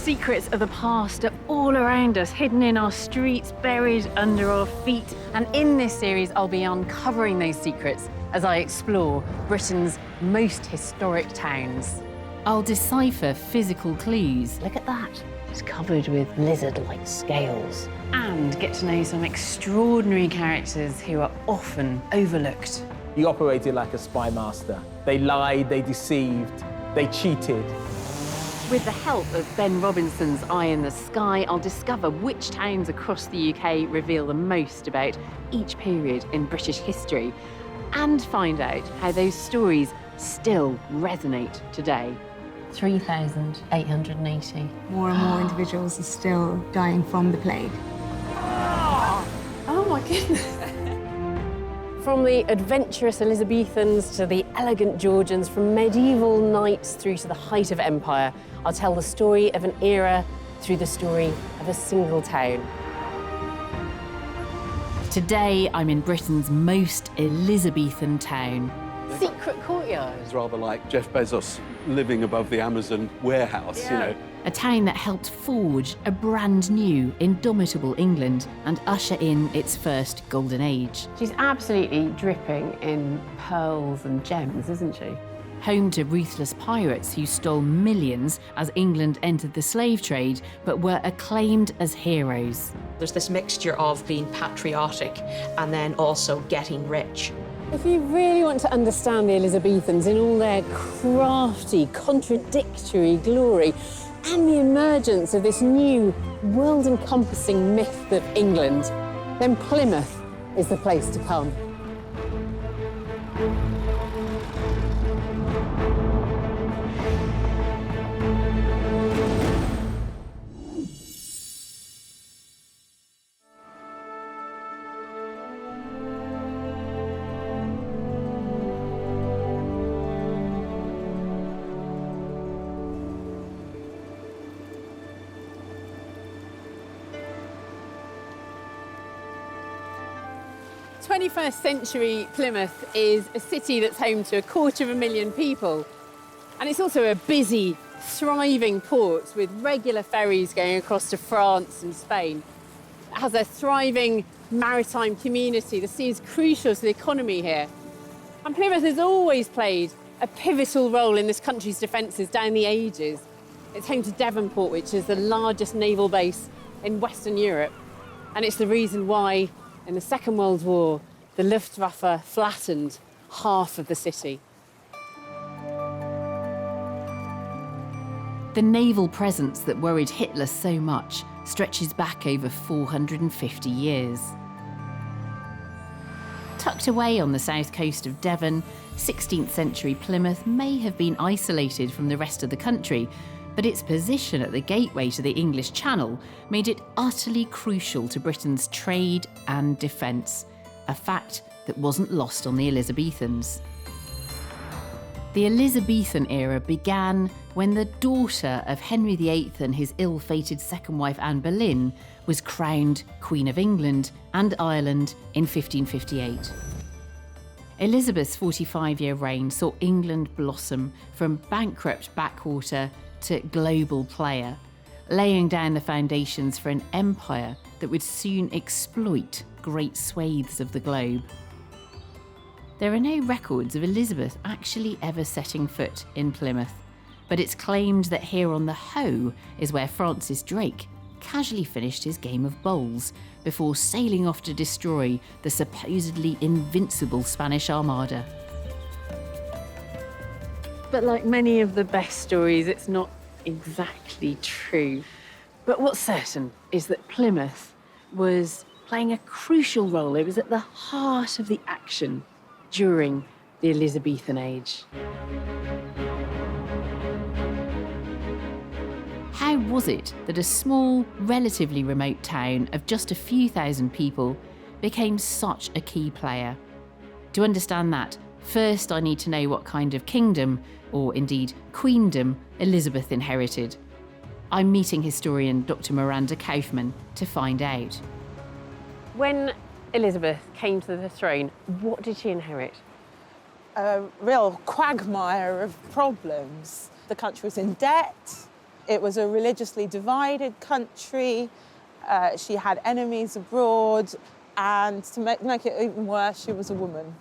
secrets of the past are all around us, hidden in our streets, buried under our feet. And in this series, I'll be uncovering those secrets as I explore Britain's most historic towns. I'll decipher physical clues. Look at that. It's covered with lizard-like scales. And get to know some extraordinary characters who are often overlooked. He operated like a spy master. They lied, they deceived, they cheated. With the help of Ben Robinson's Eye in the Sky, I'll discover which towns across the UK reveal the most about each period in British history and find out how those stories still resonate today. 3,880. More and more individuals are still dying from the plague. Oh my goodness. From the adventurous Elizabethans to the elegant Georgians, from medieval knights through to the height of empire, I'll tell the story of an era through the story of a single town. Today, I'm in Britain's most Elizabethan town. Secret courtyard. It's rather like Jeff Bezos living above the Amazon warehouse, you know. A town that helped forge a brand new, indomitable England and usher in its first golden age. She's absolutely dripping in pearls and gems, isn't she? Home to ruthless pirates who stole millions as England entered the slave trade, but were acclaimed as heroes. There's this mixture of being patriotic and then also getting rich. If you really want to understand the Elizabethans in all their crafty, contradictory glory, and the emergence of this new world-encompassing myth of England, then Plymouth is the place to come. '21st century Plymouth is a city that's home to 250,000 people. And it's also a busy, thriving port with regular ferries going across to France and Spain. It has a thriving maritime community. The sea is crucial to the economy here. And Plymouth has always played a pivotal role in this country's defences down the ages. It's home to Devonport, which is the largest naval base in Western Europe. And it's the reason why, in the Second World War, the Luftwaffe flattened half of the city. The naval presence that worried Hitler so much stretches back over 450 years. Tucked away on the south coast of Devon, 16th century Plymouth may have been isolated from the rest of the country, but its position at the gateway to the English Channel made it utterly crucial to Britain's trade and defence, a fact that wasn't lost on the Elizabethans. The Elizabethan era began when the daughter of Henry VIII and his ill-fated second wife Anne Boleyn was crowned Queen of England and Ireland in 1558. Elizabeth's 45-year reign saw England blossom from bankrupt backwater to global player, laying down the foundations for an empire that would soon exploit great swathes of the globe. There are no records of Elizabeth actually ever setting foot in Plymouth, but it's claimed that here on the Hoe is where Francis Drake casually finished his game of bowls before sailing off to destroy the supposedly invincible Spanish Armada. But like many of the best stories, it's not exactly true. But what's certain is that Plymouth was playing a crucial role. It was at the heart of the action during the Elizabethan age. How was it that a small, relatively remote town of just a few thousand people became such a key player? To understand that, first I need to know what kind of kingdom, or indeed queendom, Elizabeth inherited. I'm meeting historian Dr. Miranda Kaufman to find out. When Elizabeth came to the throne, what did she inherit? A real quagmire of problems. The country was in debt, It was a religiously divided country. She had enemies abroad, and to make it even worse, she was a woman.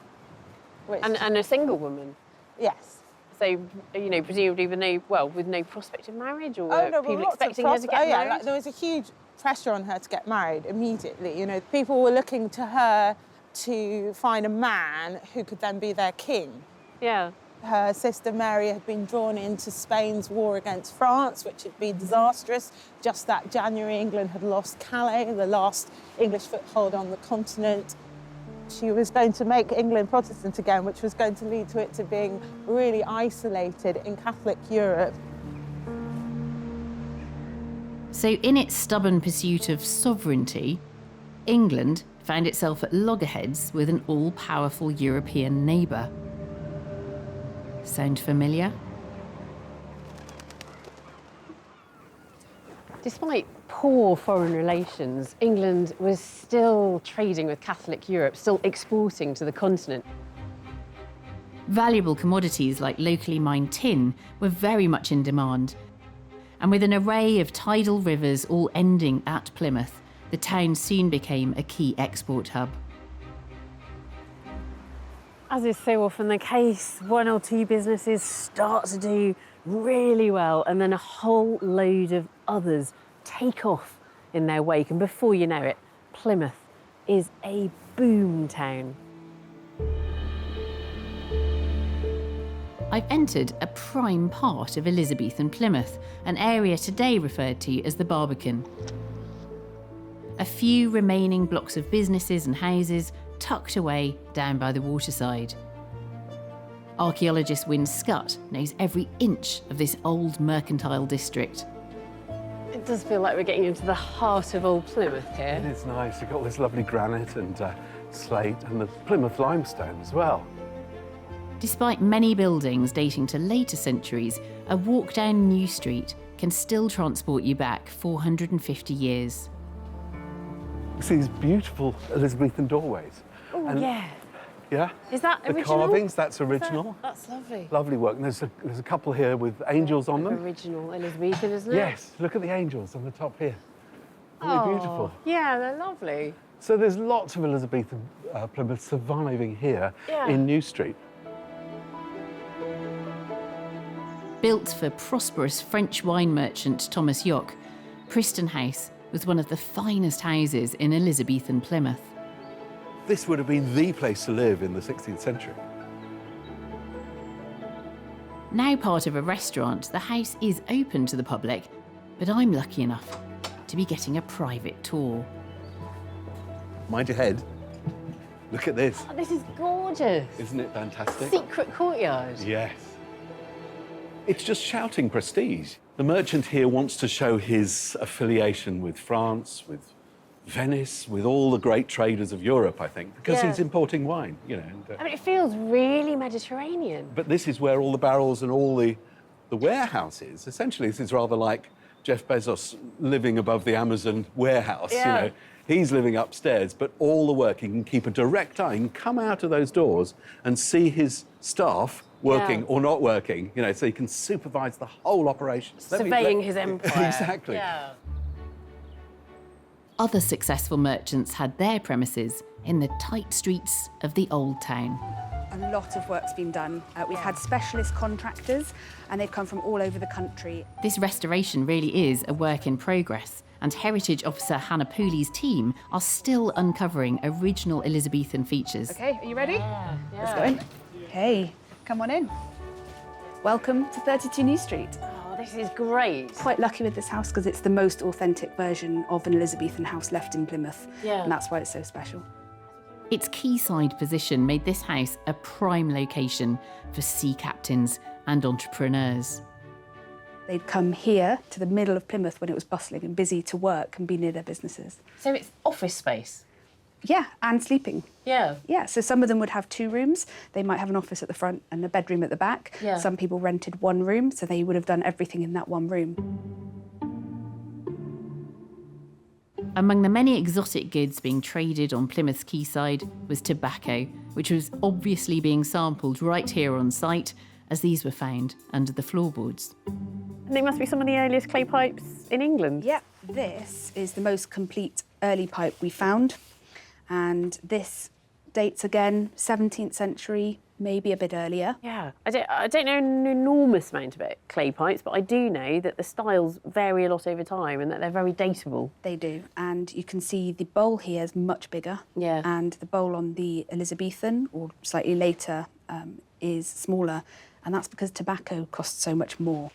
And a single woman? Yes. So, you know, presumably with no prospect of marriage, or people lots of expecting her to get married? Like, there was a huge pressure on her to get married immediately. You know, people were looking to her to find a man who could then be their king. Yeah. Her sister Mary had been drawn into Spain's war against France, which had been disastrous. Just that January, England had lost Calais, the last English foothold on the continent. She was going to make England Protestant again, which was going to lead to it to being really isolated in Catholic Europe. So in its stubborn pursuit of sovereignty, England found itself at loggerheads with an all-powerful European neighbour. Sound familiar? Despite poor foreign relations, England was still trading with Catholic Europe, still exporting to the continent. Valuable commodities like locally mined tin were very much in demand. And with an array of tidal rivers all ending at Plymouth, the town soon became a key export hub. As is so often the case, one or two businesses start to do really well, and then a whole load of others take off in their wake. And before you know it, Plymouth is a boom town. I've entered a prime part of Elizabethan Plymouth, an area today referred to as the Barbican. A few remaining blocks of businesses and houses tucked away down by the waterside. Archaeologist Wyn Scutt knows every inch of this old mercantile district. It does feel like we're getting into the heart of old Plymouth here. It is nice. You've got all this lovely granite and slate and the Plymouth limestone as well. Despite many buildings dating to later centuries, a walk down New Street can still transport you back 450 years. You see these beautiful Elizabethan doorways. Oh, and, yeah. Yeah? Is that the original? carvings, that's original. That's lovely. Lovely work. And there's a couple here with angels on them. Original Elizabethan, isn't it? Yes, look at the angels on the top here. Aren't they beautiful? Yeah, they're lovely. So there's lots of Elizabethan Plymouth surviving here in New Street. Built for prosperous French wine merchant Thomas Yock, Preston House was one of the finest houses in Elizabethan Plymouth. This would have been the place to live in the 16th century. Now part of a restaurant, the house is open to the public, but I'm lucky enough to be getting a private tour. Mind your head. Look at this. Oh, this is gorgeous. Isn't it fantastic? Secret courtyard. Yes. It's just shouting prestige. The merchant here wants to show his affiliation with France, with Venice, with all the great traders of Europe, I think, because he's importing wine, you know. And, I mean, it feels really Mediterranean. but this is where all the barrels and all the warehouse is. Essentially, this is rather like Jeff Bezos living above the Amazon warehouse, you know. He's living upstairs, but all the work, he can keep a direct eye, he can come out of those doors and see his staff working or not working, you know, so he can supervise the whole operation. Surveying his empire. Exactly. Yeah. Other successful merchants had their premises in the tight streets of the Old Town. A lot of work's been done. We've had specialist contractors, and they've come from all over the country. This restoration really is a work in progress, and Heritage Officer Hannah Pooley's team are still uncovering original Elizabethan features. Okay, are you ready? Let's go in. Okay, come on in. Welcome to 32 New Street. Oh, this is great. Quite lucky with this house because it's the most authentic version of an Elizabethan house left in Plymouth. And that's why it's so special. Its quayside position made this house a prime location for sea captains and entrepreneurs. They'd come here to the middle of Plymouth when it was bustling and busy to work and be near their businesses. So it's office space? Yeah, and sleeping. Yeah. Yeah, so some of them would have 2 rooms. They might have an office at the front and a bedroom at the back. Yeah. Some people rented 1 room, so they would have done everything in that 1 room. Among the many exotic goods being traded on Plymouth's quayside was tobacco, which was obviously being sampled right here on site, as these were found under the floorboards. And they must be some of the earliest clay pipes in England. Yep, this is the most complete early pipe we found. And this dates again, 17th century, maybe a bit earlier. Yeah, I don't know an enormous amount about clay pipes, but I do know that the styles vary a lot over time and that they're very dateable. They do, and you can see the bowl here is much bigger. Yeah. And the bowl on the Elizabethan, or slightly later, is smaller, and that's because tobacco costs so much more.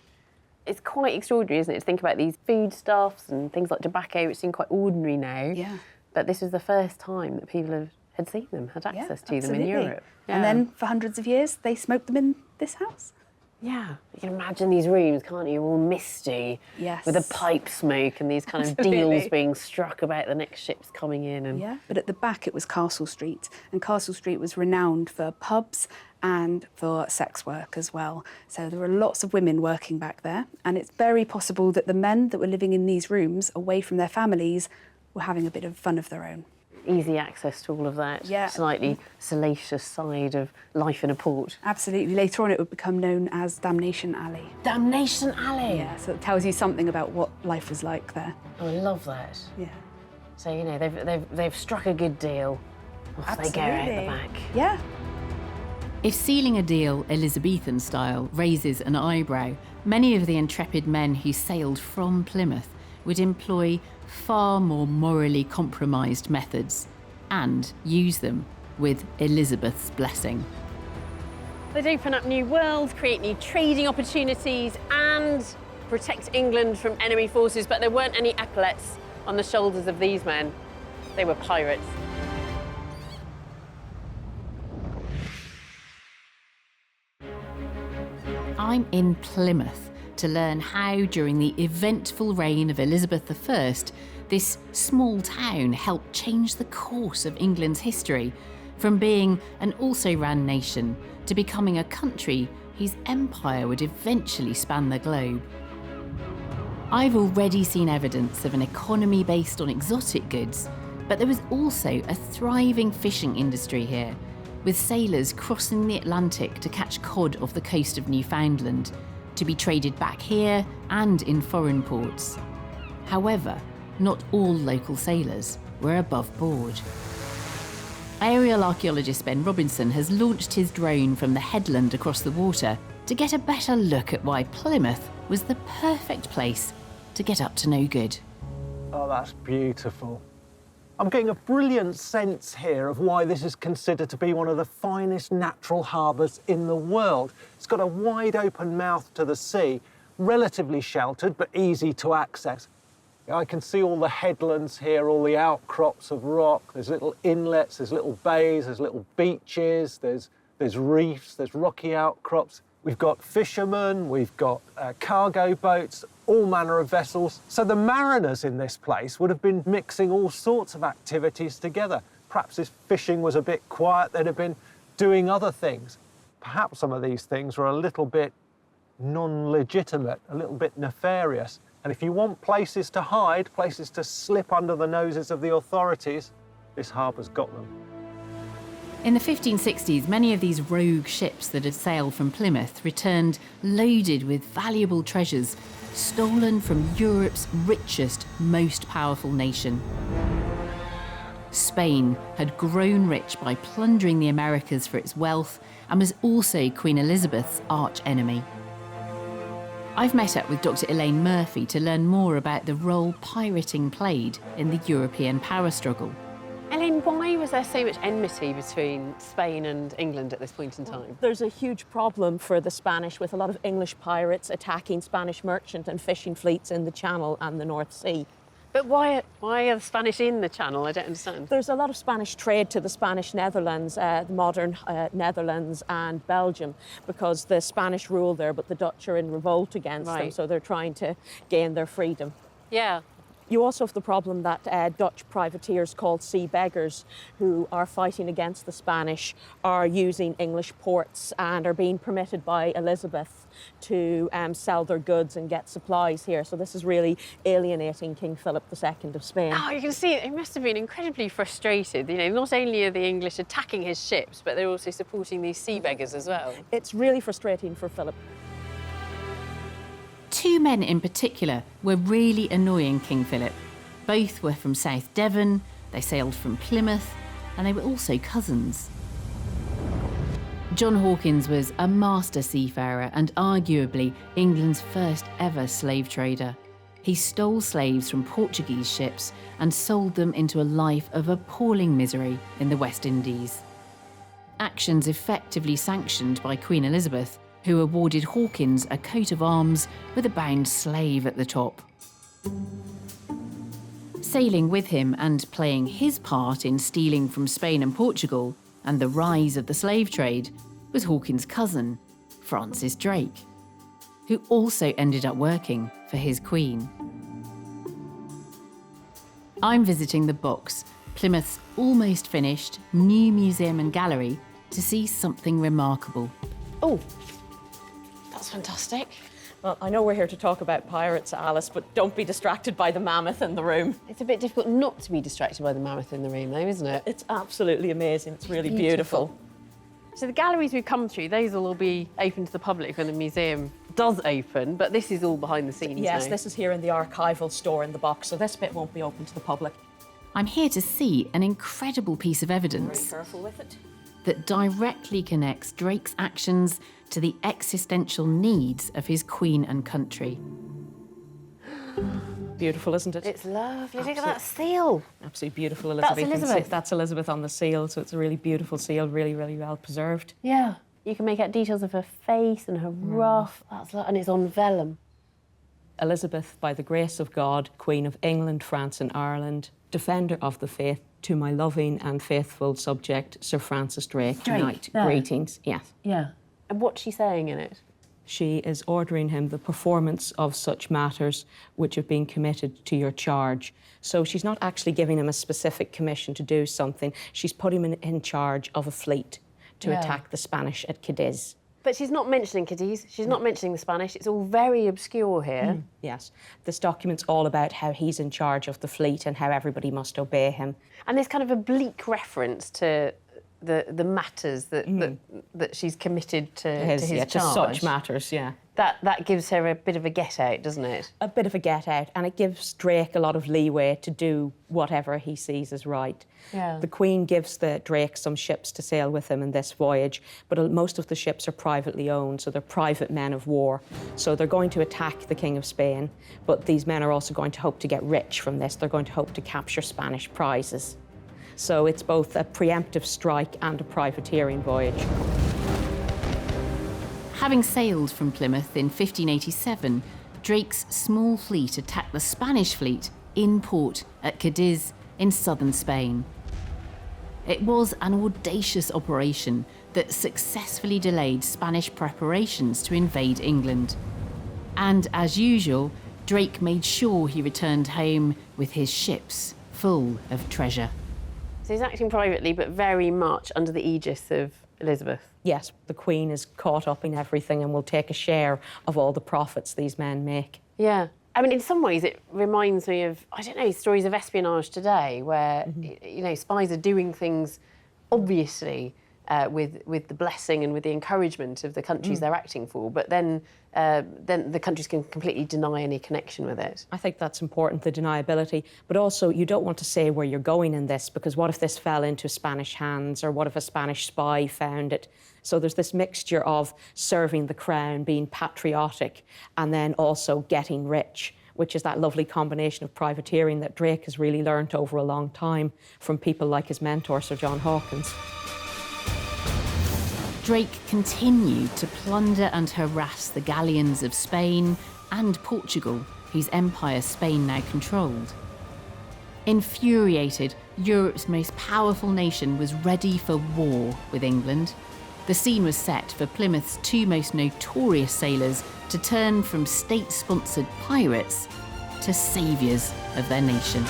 It's quite extraordinary, isn't it, to think about these foodstuffs and things like tobacco, which seem quite ordinary now. Yeah. But this was the first time that people had seen them, had access to them in Europe. Yeah. And then for hundreds of years, they smoked them in this house. Yeah, you can imagine these rooms, can't you, all misty, Yes. with the pipe smoke and these kind of Absolutely. deals being struck about the next ships coming in. And Yeah, but at the back it was Castle Street, and Castle Street was renowned for pubs and for sex work as well. So there were lots of women working back there, and it's very possible that the men that were living in these rooms, away from their families, were having a bit of fun of their own. easy access to all of that, Yeah. slightly salacious side of life in a port. Absolutely. Later on, it would become known as Damnation Alley. Damnation Alley! Yeah, so it tells you something about what life was like there. Oh, I love that. Yeah. So, you know, they've struck a good deal. Off they go out the back. Yeah. If sealing a deal Elizabethan style raises an eyebrow, many of the intrepid men who sailed from Plymouth would employ far more morally compromised methods and use them with Elizabeth's blessing. They'd open up new worlds, create new trading opportunities and protect England from enemy forces, but there weren't any epaulets on the shoulders of these men. They were pirates. I'm in Plymouth to learn how, during the eventful reign of Elizabeth I, this small town helped change the course of England's history, from being an also-ran nation to becoming a country whose empire would eventually span the globe. I've already seen evidence of an economy based on exotic goods, but there was also a thriving fishing industry here, with sailors crossing the Atlantic to catch cod off the coast of Newfoundland, to be traded back here and in foreign ports. However, not all local sailors were above board. Aerial archaeologist Ben Robinson has launched his drone from the headland across the water to get a better look at why Plymouth was the perfect place to get up to no good. Oh, that's beautiful. I'm getting a brilliant sense here of why this is considered to be one of the finest natural harbours in the world. It's got a wide open mouth to the sea, relatively sheltered but easy to access. I can see all the headlands here, all the outcrops of rock. There's little inlets, there's little bays, there's little beaches, there's reefs, there's rocky outcrops. We've got fishermen, we've got cargo boats, all manner of vessels. So the mariners in this place would have been mixing all sorts of activities together. Perhaps if fishing was a bit quiet, they'd have been doing other things. Perhaps some of these things were a little bit non-legitimate, a little bit nefarious. And if you want places to hide, places to slip under the noses of the authorities, this harbour's got them. In the 1560s, many of these rogue ships that had sailed from Plymouth returned loaded with valuable treasures stolen from Europe's richest, most powerful nation. Spain had grown rich by plundering the Americas for its wealth and was also Queen Elizabeth's arch-enemy. I've met up with Dr. Elaine Murphy to learn more about the role pirating played in the European power struggle. Elaine, why was there so much enmity between Spain and England at this point in time? There's a huge problem for the Spanish, with a lot of English pirates attacking Spanish merchant and fishing fleets in the Channel and the North Sea. But why are the Spanish in the Channel? I don't understand. There's a lot of Spanish trade to the Spanish Netherlands, the modern Netherlands and Belgium, because the Spanish rule there, but the Dutch are in revolt against them, so they're trying to gain their freedom. Yeah. You also have the problem that Dutch privateers called sea beggars, who are fighting against the Spanish, are using English ports and are being permitted by Elizabeth to sell their goods and get supplies here. So this is really alienating King Philip II of Spain. Oh, you can see he must have been incredibly frustrated. You know, not only are the English attacking his ships, but they're also supporting these sea beggars as well. It's really frustrating for Philip. Two men in particular were really annoying King Philip. Both were from South Devon, they sailed from Plymouth, and they were also cousins. John Hawkins was a master seafarer and arguably England's first ever slave trader. He stole slaves from Portuguese ships and sold them into a life of appalling misery in the West Indies. Actions effectively sanctioned by Queen Elizabeth, who awarded Hawkins a coat of arms with a bound slave at the top. Sailing with him and playing his part in stealing from Spain and Portugal and the rise of the slave trade was Hawkins' cousin, Francis Drake, who also ended up working for his queen. I'm visiting the Box, Plymouth's almost finished new museum and gallery, to see something remarkable. Oh, that's fantastic. Well, I know we're here to talk about pirates, Alice, but don't be distracted by the mammoth in the room. It's a bit difficult not to be distracted by the mammoth in the room, though, isn't it? It's absolutely amazing. It's really beautiful. So the galleries we've come through, those will all be open to the public when the museum does open, but this is all behind the scenes Yes, now. this is here in the archival store in the Box, so this bit won't be open to the public. I'm here to see an incredible piece of Very evidence careful with it. that directly connects Drake's actions to the existential needs of his queen and country. Beautiful, isn't it? It's lovely. Look at that seal. Absolutely beautiful That's Elizabethan Elizabeth. seal. That's Elizabeth on the seal, so it's a really beautiful seal, really, really well preserved. Yeah. You can make out details of her face and her ruff. And it's on vellum. Elizabeth, by the grace of God, Queen of England, France and Ireland, defender of the faith, to my loving and faithful subject, Sir Francis Drake. Drake, Knight. there. Greetings. Yes. Yeah. And what's she saying in it? She is ordering him the performance of such matters which have been committed to your charge. So she's not actually giving him a specific commission to do something. She's put him in charge of a fleet to attack the Spanish at Cadiz. But she's not mentioning Cadiz. She's not mentioning the Spanish. It's all very obscure here. Yes. This document's all about how he's in charge of the fleet and how everybody must obey him. And there's kind of a bleak reference to the matters that she's committed to his to charge. such matters, yeah. That gives her a bit of a get-out, doesn't it? A bit of a get-out, and it gives Drake a lot of leeway to do whatever he sees as right. Yeah. The Queen gives Drake some ships to sail with him in this voyage, but most of the ships are privately owned, so they're private men of war. So they're going to attack the King of Spain, but these men are also going to hope to get rich from this. They're going to hope to capture Spanish prizes. So it's both a preemptive strike and a privateering voyage. Having sailed from Plymouth in 1587, Drake's small fleet attacked the Spanish fleet in port at Cadiz in southern Spain. It was an audacious operation that successfully delayed Spanish preparations to invade England. And as usual, Drake made sure he returned home with his ships full of treasure. So he's acting privately, but very much under the aegis of Elizabeth. Yes, the Queen is caught up in everything and will take a share of all the profits these men make. Yeah. I mean, in some ways, it reminds me of, I don't know, stories of espionage today where, you know, spies are doing things, obviously, with the blessing and with the encouragement of the countries they're acting for, but then the countries can completely deny any connection with it. I think that's important, the deniability, but also you don't want to say where you're going in this, because what if this fell into Spanish hands, or what if a Spanish spy found it? So there's this mixture of serving the crown, being patriotic, and then also getting rich, which is that lovely combination of privateering that Drake has really learnt over a long time from people like his mentor, Sir John Hawkins. Drake continued to plunder and harass the galleons of Spain and Portugal, whose empire Spain now controlled. Infuriated, Europe's most powerful nation was ready for war with England. The scene was set for Plymouth's two most notorious sailors to turn from state-sponsored pirates to saviours of their nation.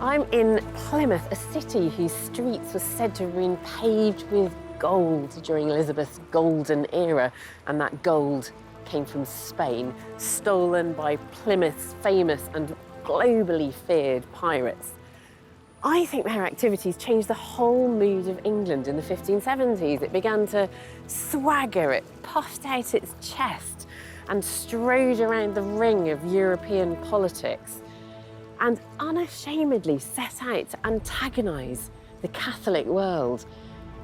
I'm in Plymouth, a city whose streets were said to have been paved with gold during Elizabeth's golden era, and that gold came from Spain, stolen by Plymouth's famous and globally feared pirates. I think their activities changed the whole mood of England in the 1570s. It began to swagger, it puffed out its chest and strode around the ring of European politics and unashamedly set out to antagonise the Catholic world.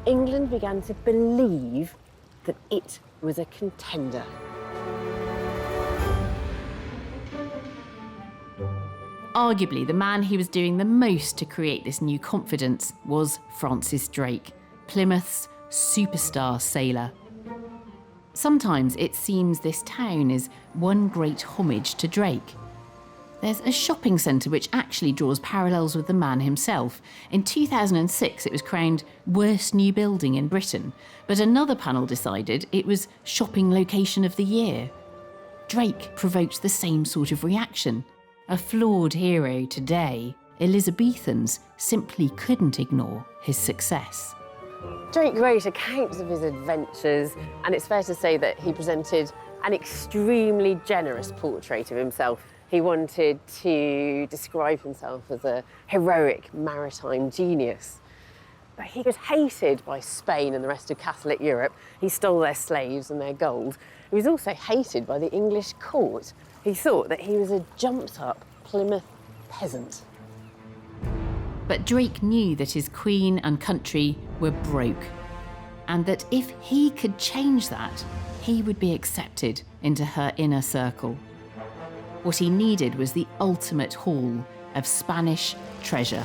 England began to believe that it was a contender. Arguably, the man who was doing the most to create this new confidence was Francis Drake, Plymouth's superstar sailor. Sometimes it seems this town is one great homage to Drake. There's a shopping centre which actually draws parallels with the man himself. In 2006, it was crowned Worst New Building in Britain, but another panel decided it was Shopping Location of the Year. Drake provoked the same sort of reaction. A flawed hero today, Elizabethans simply couldn't ignore his success. Drake wrote accounts of his adventures, and it's fair to say that he presented an extremely generous portrait of himself. He wanted to describe himself as a heroic maritime genius. But he was hated by Spain and the rest of Catholic Europe. He stole their slaves and their gold. He was also hated by the English court. He thought that he was a jumped-up Plymouth peasant. But Drake knew that his queen and country were broke, and that if he could change that, he would be accepted into her inner circle. What he needed was the ultimate haul of Spanish treasure.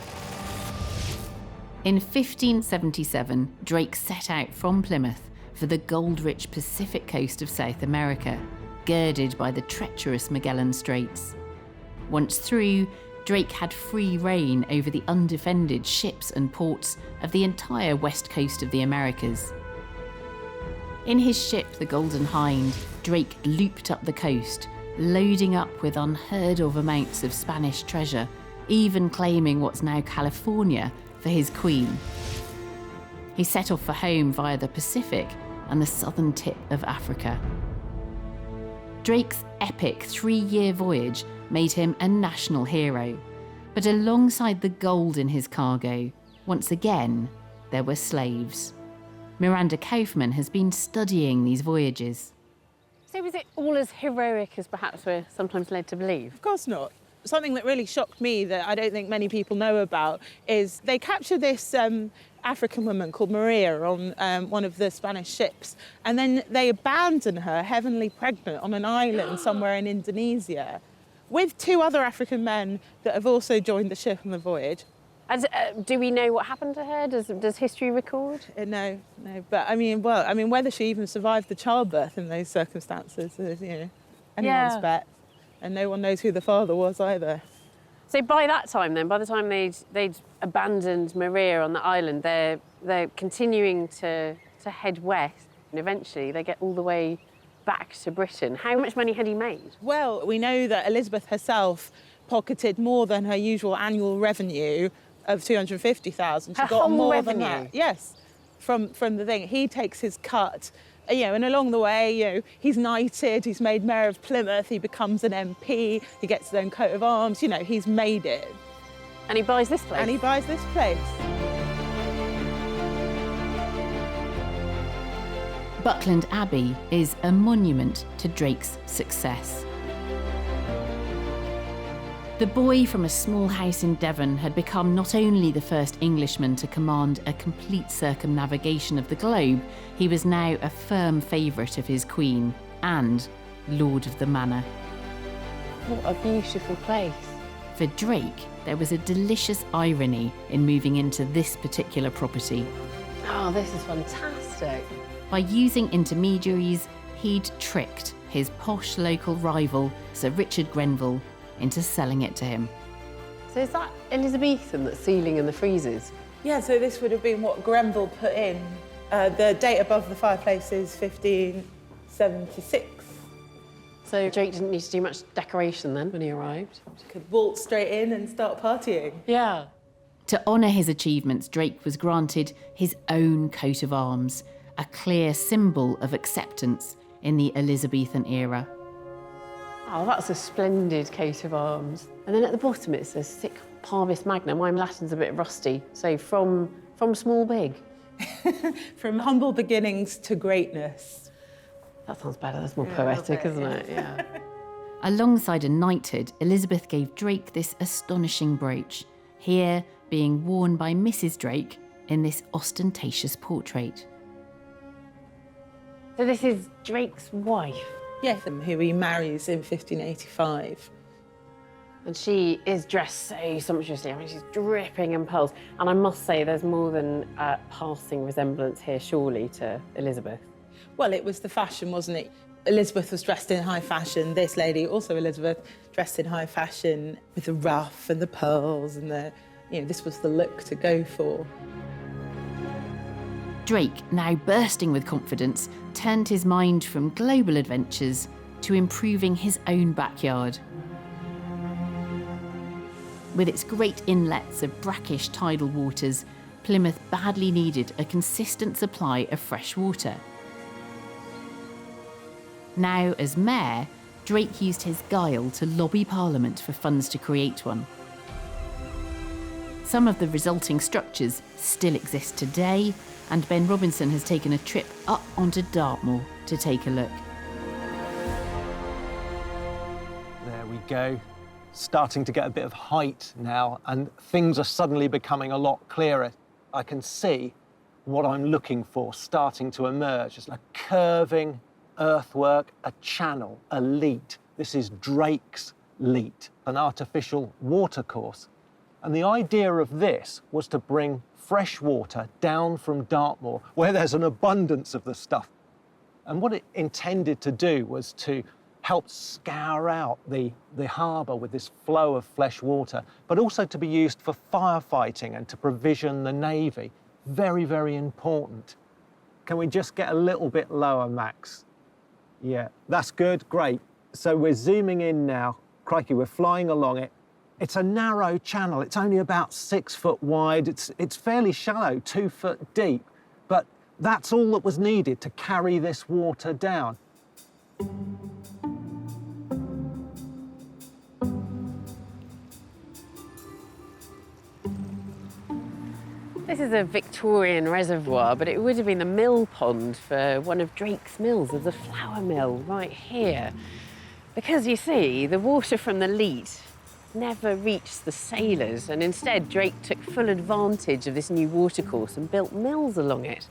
In 1577, Drake set out from Plymouth for the gold-rich Pacific coast of South America, girded by the treacherous Magellan Straits. Once through, Drake had free rein over the undefended ships and ports of the entire west coast of the Americas. In his ship, the Golden Hind, Drake looped up the coast, loading up with unheard-of amounts of Spanish treasure, even claiming what's now California for his queen. He set off for home via the Pacific and the southern tip of Africa. Drake's epic 3-year voyage made him a national hero, but alongside the gold in his cargo, once again, there were slaves. Miranda Kaufman has been studying these voyages. So was it all as heroic as perhaps we're sometimes led to believe? Of course not. Something that really shocked me that I don't think many people know about is they captured this African woman called Maria on one of the Spanish ships, and then they abandon her heavily pregnant on an island somewhere in Indonesia with 2 other African men that have also joined the ship on the voyage. And, do we know what happened to her? Does history record? No. But I mean, whether she even survived the childbirth in those circumstances is, anyone's bet. And no one knows who the father was either. So by that time then, by the time they'd abandoned Maria on the island, they're continuing to head west, and eventually they get all the way back to Britain. How much money had he made? Well, we know that Elizabeth herself pocketed more than her usual annual revenue of 250,000. She got more than that. Yes, from the thing. He takes his cut. And along the way, he's knighted, he's made Mayor of Plymouth, he becomes an MP, he gets his own coat of arms, he's made it. And he buys this place? And he buys this place. Buckland Abbey is a monument to Drake's success. The boy from a small house in Devon had become not only the first Englishman to command a complete circumnavigation of the globe, he was now a firm favourite of his queen and Lord of the Manor. What a beautiful place. For Drake, there was a delicious irony in moving into this particular property. Oh, this is fantastic. By using intermediaries, he'd tricked his posh local rival, Sir Richard Grenville, into selling it to him. So is that Elizabethan, that ceiling and the friezes? Yeah, so this would have been what Grenville put in. The date above the fireplace is 1576. So Drake didn't need to do much decoration then when he arrived? Could waltz straight in and start partying. Yeah. To honour his achievements, Drake was granted his own coat of arms, a clear symbol of acceptance in the Elizabethan era. Oh, that's a splendid coat of arms. And then at the bottom it says Sic Parvis Magna. My Latin's a bit rusty. So from small big. From humble beginnings to greatness. That sounds better. That's more poetic, isn't it? Yeah. Alongside a knighthood, Elizabeth gave Drake this astonishing brooch, here being worn by Mrs. Drake in this ostentatious portrait. So this is Drake's wife? Yes, who he marries in 1585. And she is dressed so sumptuously. I mean, she's dripping in pearls. And I must say, there's more than a passing resemblance here, surely, to Elizabeth. Well, it was the fashion, wasn't it? Elizabeth was dressed in high fashion. This lady, also Elizabeth, dressed in high fashion with the ruff and the pearls and this was the look to go for. Drake, now bursting with confidence, turned his mind from global adventures to improving his own backyard. With its great inlets of brackish tidal waters, Plymouth badly needed a consistent supply of fresh water. Now, as mayor, Drake used his guile to lobby Parliament for funds to create one. Some of the resulting structures still exist today, and Ben Robinson has taken a trip up onto Dartmoor to take a look. There we go. Starting to get a bit of height now, and things are suddenly becoming a lot clearer. I can see what I'm looking for starting to emerge. It's like curving earthwork, a channel, a leat. This is Drake's leat, an artificial watercourse. And the idea of this was to bring fresh water down from Dartmoor, where there's an abundance of the stuff. And what it intended to do was to help scour out the harbour with this flow of fresh water, but also to be used for firefighting and to provision the Navy. Very, very important. Can we just get a little bit lower, Max? Yeah, that's good, great. So we're zooming in now. Crikey, we're flying along it. It's a narrow channel. It's only about 6 foot wide. It's fairly shallow, 2 foot deep, but that's all that was needed to carry this water down. This is a Victorian reservoir, but it would have been the mill pond for one of Drake's mills, of the flour mill right here. Because you see, the water from the leat never reached the sailors, and instead Drake took full advantage of this new watercourse and built mills along it.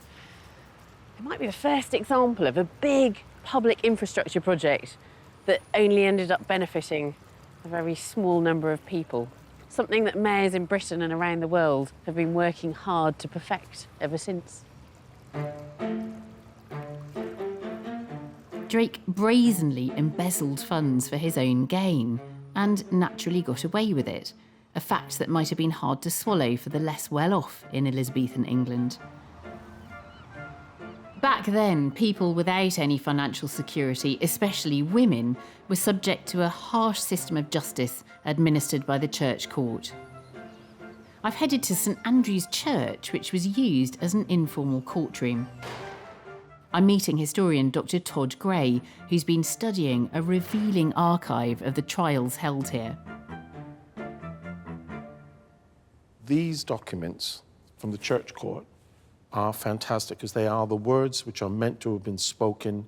It might be the first example of a big public infrastructure project that only ended up benefiting a very small number of people. Something that mayors in Britain and around the world have been working hard to perfect ever since. Drake brazenly embezzled funds for his own gain and naturally got away with it, a fact that might have been hard to swallow for the less well-off in Elizabethan England. Back then, people without any financial security, especially women, were subject to a harsh system of justice administered by the church court. I've headed to St Andrew's Church, which was used as an informal courtroom. I'm meeting historian Dr. Todd Gray, who's been studying a revealing archive of the trials held here. These documents from the church court are fantastic because they are the words which are meant to have been spoken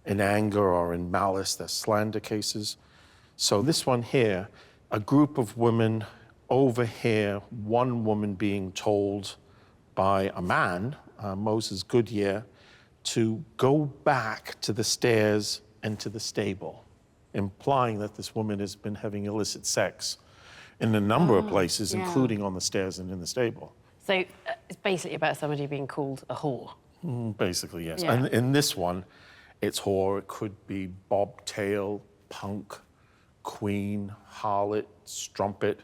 in anger or in malice. They're slander cases. So this one here, a group of women over here, one woman being told by a man, Moses Goodyear, to go back to the stairs and to the stable, implying that this woman has been having illicit sex in a number of places, including on the stairs and in the stable. So it's basically about somebody being called a whore. Basically, yes. Yeah. And in this one, it's whore. It could be bobtail, punk, queen, harlot, strumpet.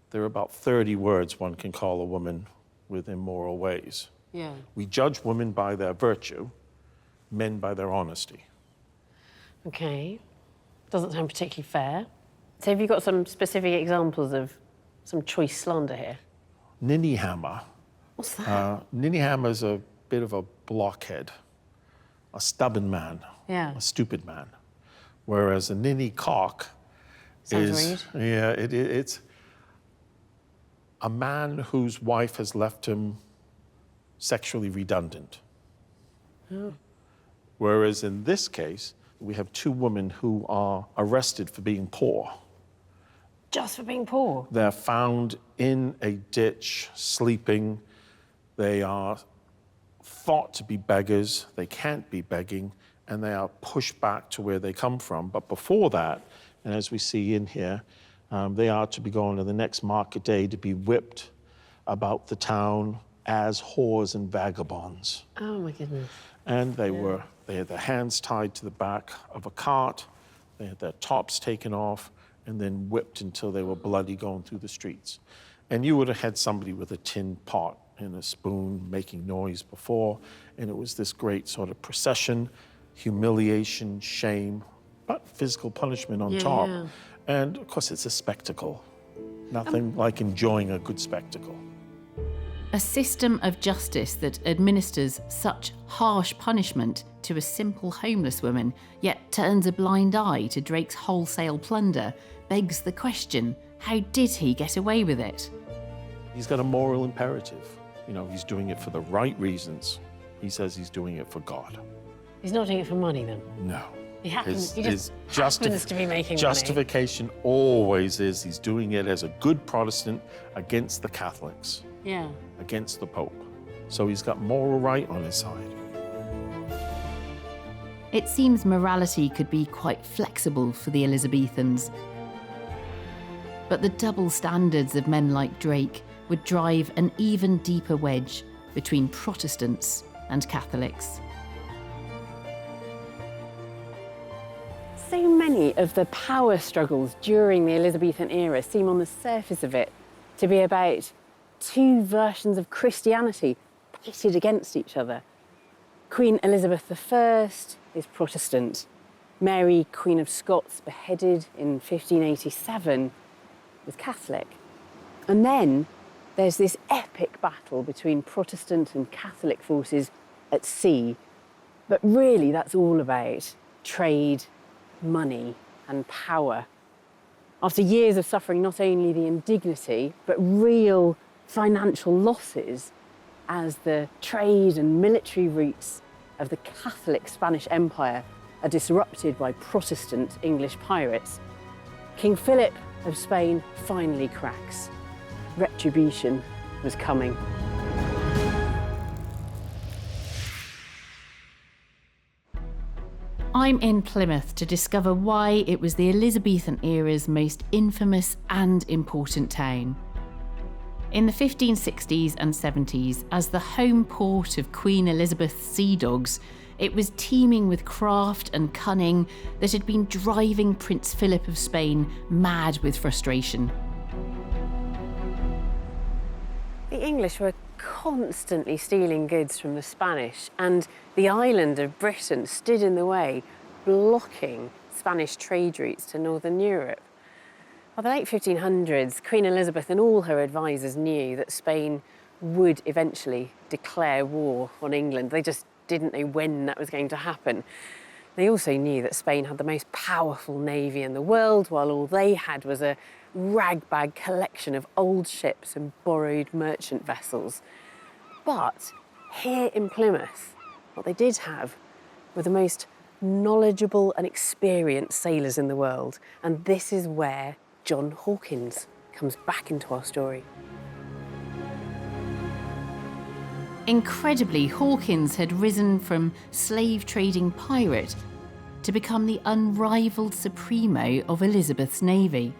There are about 30 words one can call a woman with immoral ways. Yeah. We judge women by their virtue, men by their honesty. Okay. Doesn't sound particularly fair. So have you got some specific examples of some choice slander here? Ninny Hammer. What's that? Ninny Hammer is a bit of a blockhead, a stubborn man, Yeah. a stupid man. whereas a ninny cock Sounds rude. yeah, it's a man whose wife has left him sexually redundant. Oh. Whereas in this case, we have two women who are arrested for being poor. Just for being poor? They're found in a ditch, sleeping. They are thought to be beggars. They can't be begging, and they are pushed back to where they come from. But before that, and as we see in here, they are to be going to the next market day to be whipped about the town as whores and vagabonds. Oh, my goodness. And they had their hands tied to the back of a cart, they had their tops taken off, and then whipped until they were bloody going through the streets. And you would have had somebody with a tin pot and a spoon making noise before, and it was this great sort of procession, humiliation, shame, but physical punishment on top. Yeah. And of course, it's a spectacle. Nothing like enjoying a good spectacle. A system of justice that administers such harsh punishment to a simple homeless woman, yet turns a blind eye to Drake's wholesale plunder, begs the question, how did he get away with it? He's got a moral imperative. You know, he's doing it for the right reasons. He says he's doing it for God. He's not doing it for money, then? No. He happens, His happens to be making justification always is he's doing it as a good Protestant against the Catholics, money. Yeah. against the Pope. So he's got moral right on his side. It seems morality could be quite flexible for the Elizabethans. But the double standards of men like Drake would drive an even deeper wedge between Protestants and Catholics. So many of the power struggles during the Elizabethan era seem on the surface of it to be about two versions of Christianity pitted against each other. Queen Elizabeth I is Protestant. Mary, Queen of Scots, beheaded in 1587, was Catholic. And then there's this epic battle between Protestant and Catholic forces at sea. But really, that's all about trade, money, and power. After years of suffering not only the indignity, but real financial losses as the trade and military routes of the Catholic Spanish Empire are disrupted by Protestant English pirates, King Philip of Spain finally cracks. Retribution was coming. I'm in Plymouth to discover why it was the Elizabethan era's most infamous and important town. In the 1560s and 70s, as the home port of Queen Elizabeth's sea dogs, it was teeming with craft and cunning that had been driving Prince Philip of Spain mad with frustration. The English were constantly stealing goods from the Spanish, and the island of Britain stood in the way, blocking Spanish trade routes to northern Europe. By the late 1500s, Queen Elizabeth and all her advisors knew that Spain would eventually declare war on England. They just didn't know when that was going to happen. They also knew that Spain had the most powerful navy in the world, while all they had was a ragbag collection of old ships and borrowed merchant vessels. But here in Plymouth, what they did have were the most knowledgeable and experienced sailors in the world. And this is where John Hawkins comes back into our story. Incredibly, Hawkins had risen from slave-trading pirate to become the unrivalled supremo of Elizabeth's navy,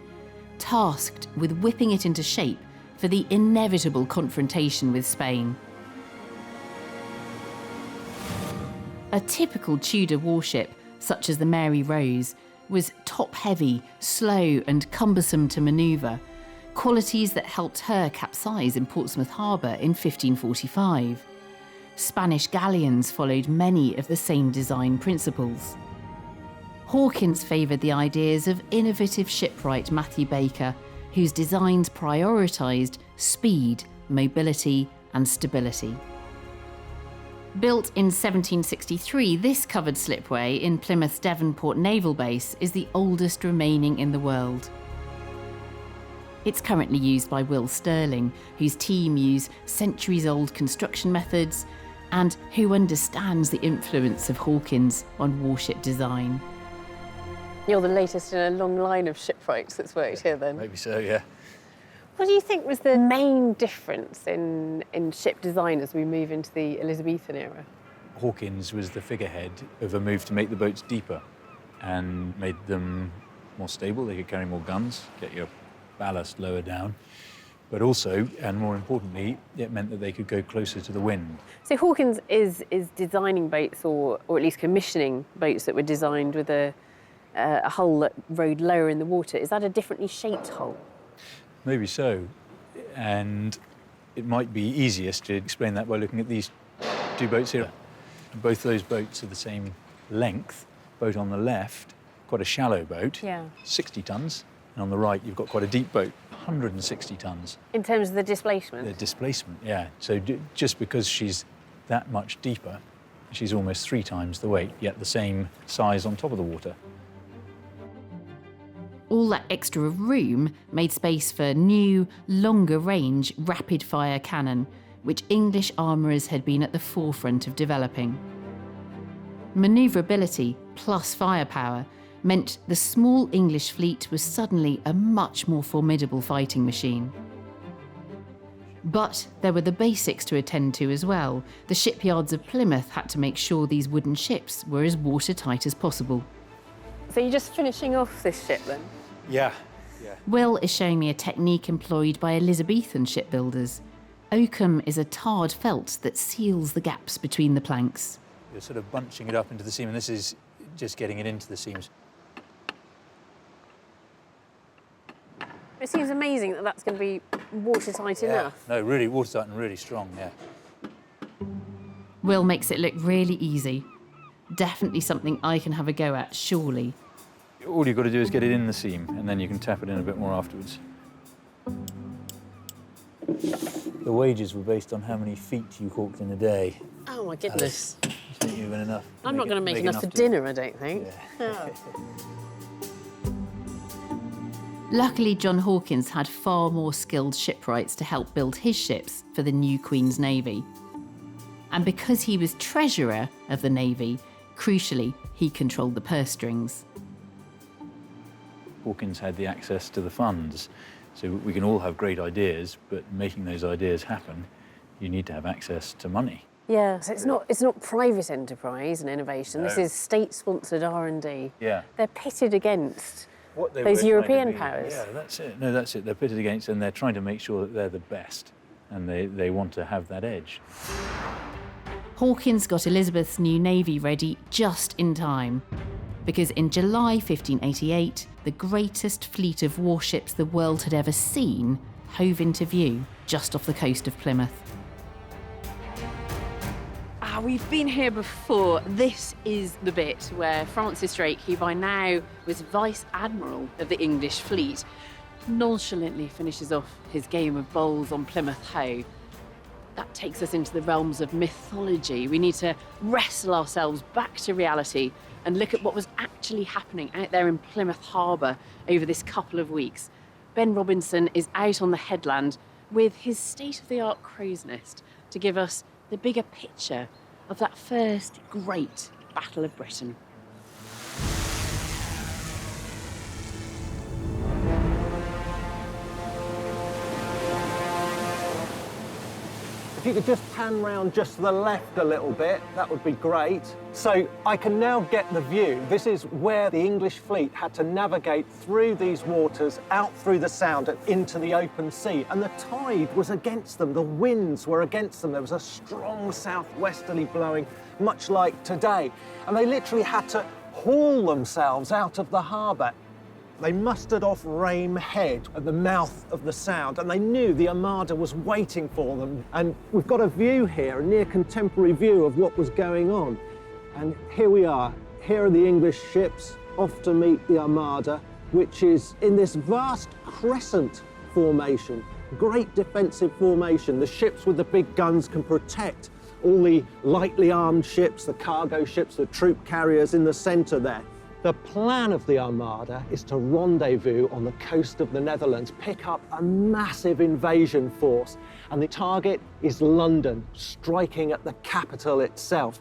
tasked with whipping it into shape for the inevitable confrontation with Spain. A typical Tudor warship, such as the Mary Rose, was top-heavy, slow and cumbersome to manoeuvre, qualities that helped her capsize in Portsmouth Harbour in 1545. Spanish galleons followed many of the same design principles. Hawkins favoured the ideas of innovative shipwright Matthew Baker, whose designs prioritised speed, mobility and stability. Built in 1763, this covered slipway in Plymouth's Devonport Naval Base is the oldest remaining in the world. It's currently used by Will Sterling, whose team use centuries-old construction methods and who understands the influence of Hawkins on warship design. You're the latest in a long line of shipwrights that's worked here then? Maybe so, yeah. What do you think was the main difference in ship design as we move into the Elizabethan era? Hawkins was the figurehead of a move to make the boats deeper and made them more stable. They could carry more guns, get your ballast lower down. But also, and more importantly, it meant that they could go closer to the wind. So Hawkins is designing boats, or at least commissioning boats that were designed with a hull that rode lower in the water. Is that a differently shaped hull? Maybe so. And it might be easiest to explain that by looking at these two boats here. Both those boats are the same length. Boat on the left, quite a shallow boat, 60 tons. And on the right, you've got quite a deep boat, 160 tons. In terms of the displacement? The displacement, yeah. So just because she's that much deeper, she's almost 3 times the weight, yet the same size on top of the water. All that extra room made space for new, longer-range, rapid-fire cannon, which English armourers had been at the forefront of developing. Manoeuvrability plus firepower meant the small English fleet was suddenly a much more formidable fighting machine. But there were the basics to attend to as well. The shipyards of Plymouth had to make sure these wooden ships were as watertight as possible. So you're just finishing off this ship then? Yeah. Will is showing me a technique employed by Elizabethan shipbuilders. Oakum is a tarred felt that seals the gaps between the planks. You're sort of bunching it up into the seam, and this is just getting it into the seams. It seems amazing that that's going to be watertight enough. No, really watertight and really strong, yeah. Will makes it look really easy. Definitely something I can have a go at, surely. All you've got to do is get it in the seam, and then you can tap it in a bit more afterwards. The wages were based on how many feet you caulked in a day. Oh, my goodness. I think you've been enough. I'm not going to make enough for dinner, I don't think. Yeah. Luckily, John Hawkins had far more skilled shipwrights to help build his ships for the new Queen's Navy. And because he was treasurer of the Navy, crucially, he controlled the purse strings. Hawkins had the access to the funds, so we can all have great ideas, but making those ideas happen, you need to have access to money. Yeah, so it's not private enterprise and innovation. No. This is state-sponsored R&D. Yeah. They're pitted against those European powers. Yeah, that's it. No, that's it. They're pitted against, and they're trying to make sure that they're the best, and they want to have that edge. Hawkins got Elizabeth's new navy ready just in time, because in July 1588, the greatest fleet of warships the world had ever seen hove into view just off the coast of Plymouth. We've been here before. This is the bit where Francis Drake, who by now was Vice Admiral of the English fleet, nonchalantly finishes off his game of bowls on Plymouth Hoe. That takes us into the realms of mythology. We need to wrestle ourselves back to reality and look at what was actually happening out there in Plymouth Harbour over this couple of weeks. Ben Robinson is out on the headland with his state-of-the-art crow's nest to give us the bigger picture of that first great Battle of Britain. If you could just pan round just to the left a little bit, that would be great. So I can now get the view. This is where the English fleet had to navigate through these waters, out through the Sound and into the open sea. And the tide was against them, the winds were against them. There was a strong southwesterly blowing, much like today. And they literally had to haul themselves out of the harbour. They mustered off Rame Head at the mouth of the Sound, and they knew the Armada was waiting for them. And we've got a view here, a near contemporary view of what was going on. And here we are. Here are the English ships off to meet the Armada, which is in this vast crescent formation, great defensive formation. The ships with the big guns can protect all the lightly armed ships, the cargo ships, the troop carriers in the centre there. The plan of the Armada is to rendezvous on the coast of the Netherlands, pick up a massive invasion force, and the target is London, striking at the capital itself.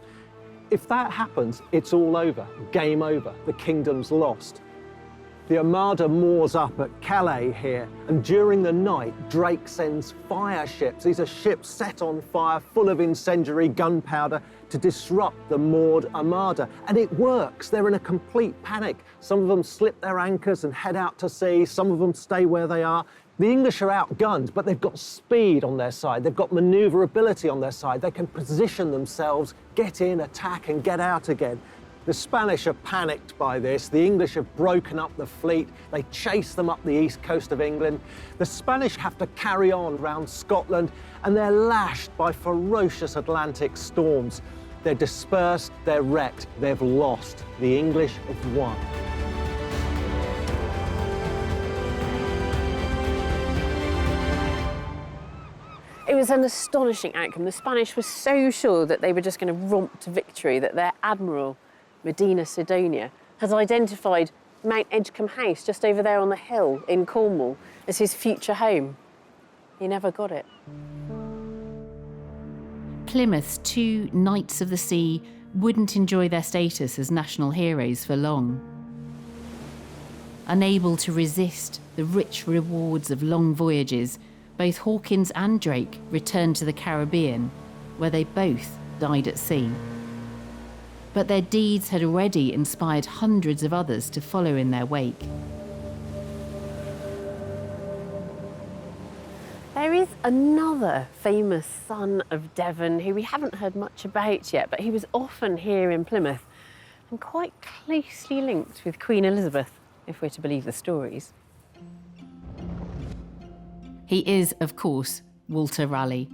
If that happens, it's all over, game over, the kingdom's lost. The Armada moors up at Calais here, and during the night, Drake sends fire ships. These are ships set on fire, full of incendiary gunpowder, to disrupt the moored Armada. And it works. They're in a complete panic. Some of them slip their anchors and head out to sea. Some of them stay where they are. The English are outgunned, but they've got speed on their side. They've got maneuverability on their side. They can position themselves, get in, attack, and get out again. The Spanish are panicked by this. The English have broken up the fleet. They chase them up the east coast of England. The Spanish have to carry on round Scotland, and they're lashed by ferocious Atlantic storms. They're dispersed, they're wrecked, they've lost. The English have won. It was an astonishing outcome. The Spanish were so sure that they were just going to romp to victory, that their admiral, Medina Sidonia, has identified Mount Edgecombe House just over there on the hill in Cornwall as his future home. He never got it. Plymouth's two Knights of the Sea wouldn't enjoy their status as national heroes for long. Unable to resist the rich rewards of long voyages, both Hawkins and Drake returned to the Caribbean, where they both died at sea. But their deeds had already inspired hundreds of others to follow in their wake. There is another famous son of Devon who we haven't heard much about yet, but he was often here in Plymouth and quite closely linked with Queen Elizabeth, if we're to believe the stories. He is, of course, Walter Raleigh.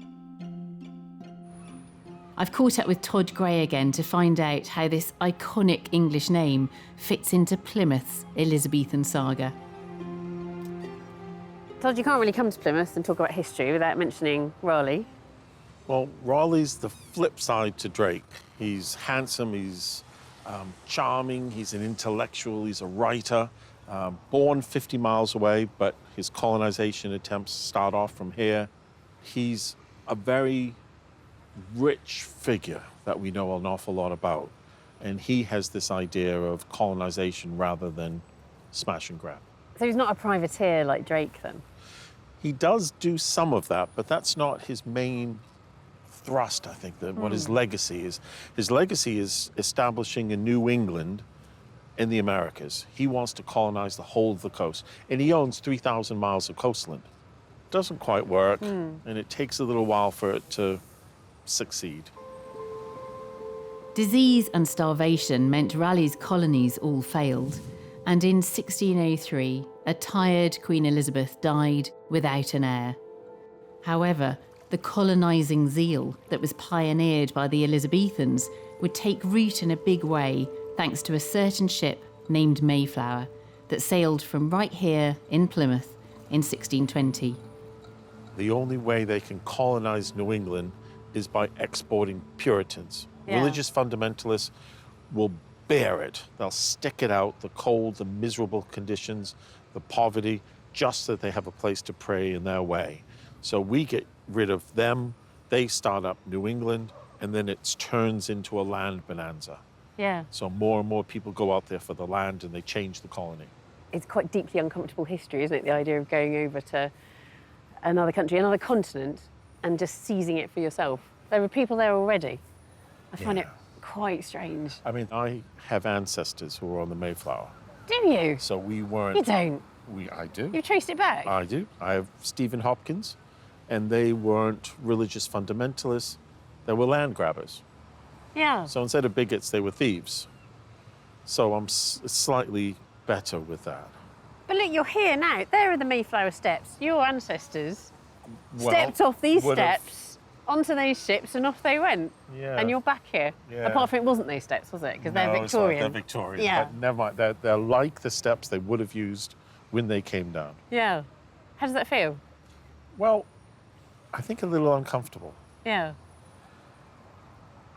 I've caught up with Todd Gray again to find out how this iconic English name fits into Plymouth's Elizabethan saga. Todd, you can't really come to Plymouth and talk about history without mentioning Raleigh. Well, Raleigh's the flip side to Drake. He's handsome, he's charming, he's an intellectual, he's a writer, born 50 miles away, but his colonization attempts start off from here. He's a very rich figure that we know an awful lot about. And he has this idea of colonization rather than smash and grab. So he's not a privateer like Drake, then? He does do some of that, but that's not his main thrust, I think, what his legacy is. His legacy is establishing a New England in the Americas. He wants to colonize the whole of the coast, and he owns 3,000 miles of coastline. Doesn't quite work, and it takes a little while for it to succeed. Disease and starvation meant Raleigh's colonies all failed, and in 1603, a tired Queen Elizabeth died without an heir. However, the colonising zeal that was pioneered by the Elizabethans would take root in a big way thanks to a certain ship named Mayflower that sailed from right here in Plymouth in 1620. The only way they can colonize New England is by exporting Puritans. Yeah. Religious fundamentalists will bear it. They'll stick it out, the cold, the miserable conditions, the poverty, just so that they have a place to pray in their way. So we get rid of them, they start up New England, and then it turns into a land bonanza. Yeah. So more and more people go out there for the land and they change the colony. It's quite deeply uncomfortable history, isn't it? The idea of going over to another country, another continent, and just seizing it for yourself. There were people there already. I find it quite strange. I mean, I have ancestors who were on the Mayflower. Do you? So we weren't... You don't? I do. You traced it back? I do. I have Stephen Hopkins, and they weren't religious fundamentalists. They were land grabbers. Yeah. So instead of bigots, they were thieves. So I'm slightly better with that. But look, you're here now. There are the Mayflower steps. Your ancestors stepped off these steps onto those ships and off they went. Yeah. And you're back here. Yeah. Apart from it wasn't those steps, was it? Because they're Victorian. They're Victorian. Yeah. But never mind. They're like the steps they would have used when they came down. Yeah. How does that feel? Well, I think a little uncomfortable. Yeah.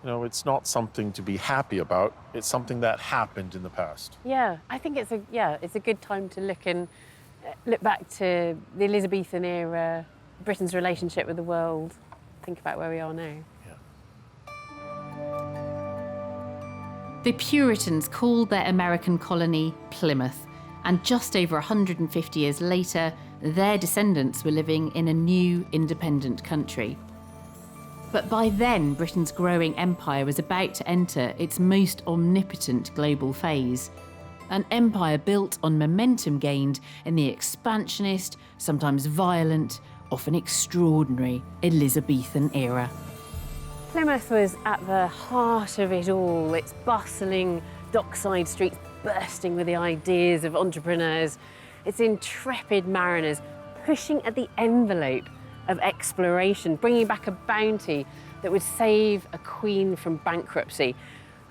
You know, it's not something to be happy about. It's something that happened in the past. Yeah, I think it's a good time to look back to the Elizabethan era, Britain's relationship with the world, think about where we are now. The Puritans called their American colony Plymouth, and just over 150 years later, their descendants were living in a new independent country. But by then, Britain's growing empire was about to enter its most omnipotent global phase. An empire built on momentum gained in the expansionist, sometimes violent, often extraordinary Elizabethan era. Plymouth was at the heart of it all, its bustling dockside streets bursting with the ideas of entrepreneurs, its intrepid mariners pushing at the envelope of exploration, bringing back a bounty that would save a queen from bankruptcy.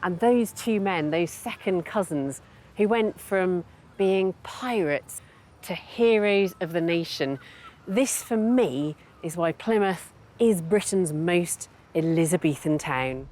And those two men, those second cousins, who went from being pirates to heroes of the nation. This, for me, is why Plymouth is Britain's most Elizabethan town.